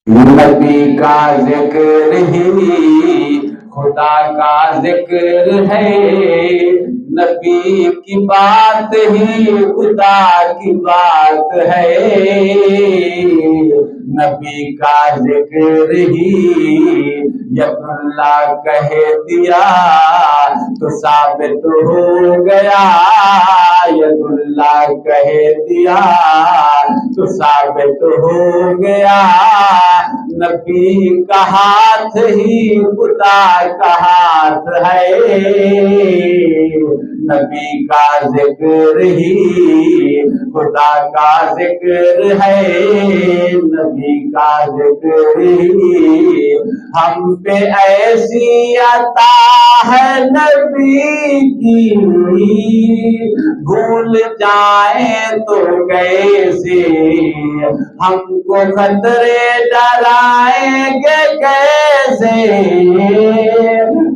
नबी का जिक्र ही खुदा का जिक्र है, नबी की बात ही खुदा की बात है। नबी का जिक्र ही यकुल्ला कह दिया तो साबित हो गया, यकुल्ला कह दिया तो साबित हो गया। नबी का हाथ ही खुदा का हाथ है, नबी का जिक्र ही खुदा का जिक्र है, नबी का जिक्र ही हम पे ऐसी अता है नबी की, भूल जाए तो कैसे हमको खतरे डराएंगे कैसे,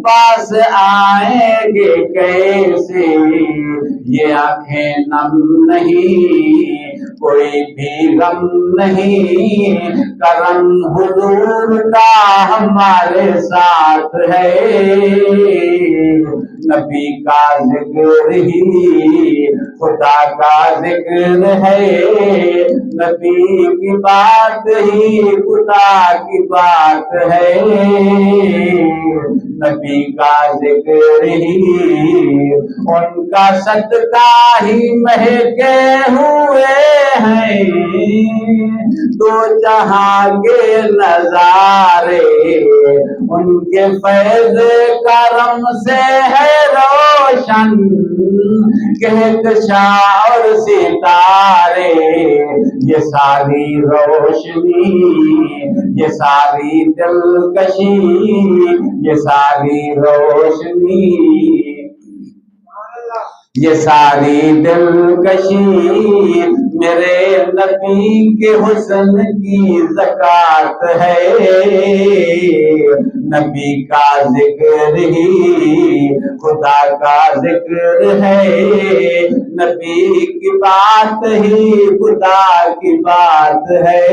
पास आएंगे कैसे। ये आंखें नम नहीं, कोई भी गम नहीं, करम हुजूर का हमारे साथ है। नबी का जिक्र ही खुदा का जिक्र है, नबी की बात ही खुदा की बात है। नबी का जिक्र ही उनका सदका ही महके हुए हैं, दो जहां के नजारे उनके फैज़ करम से है रोशन, कहकशां और सितारे ये सारी रोशनी, ये सारी दिलकशी, ये सारी रोशनी, ये सारी दिलकशी मेरे नबी के हुस्न की ज़कात है। नबी का जिक्र ही खुदा का जिक्र है, नबी की बात ही खुदा की बात है।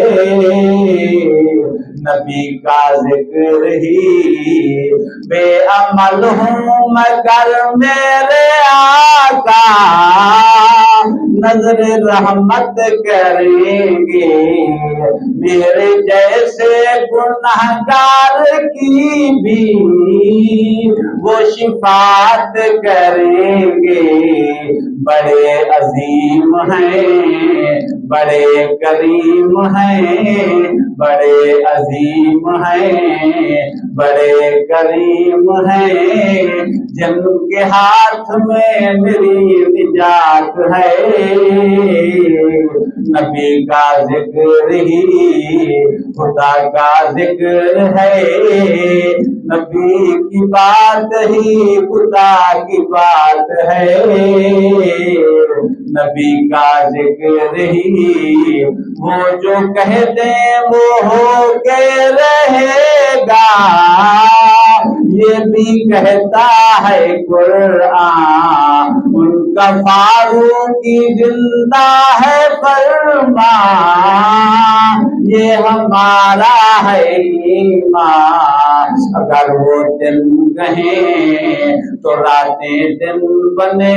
नबी का जिक्र ही बेअमल हूँ मगर मेरे आका नजर रहमत करेंगे, मेरे जैसे गुनहगार की भी वो शिफात करेंगे। बड़े अजीम हैं, बड़े करीम हैं, बड़े अजीम हैं, बड़े करीम हैं, जिनके हाथ में मेरी निजात है। नबी का जिक्र ही खुदा का जिक्र है, नबी की बात ही खुदा की बात है। नबी का जिक्र ही वो जो कह दे वो हो के रहेगा, ये भी कहता है कुरान, उनका फारूकी जिंदा है फरमा, ये हमारा है ईमान। अगर वो दिन कहें तो रातें दिन बने,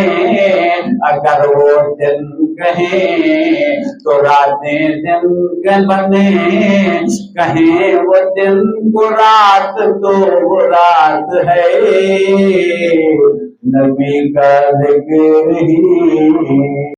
अगर वो दिन कहें तो रातें दिन बने, कहें वो दिन को रात तो वो रात है। नबी का जिक्र ही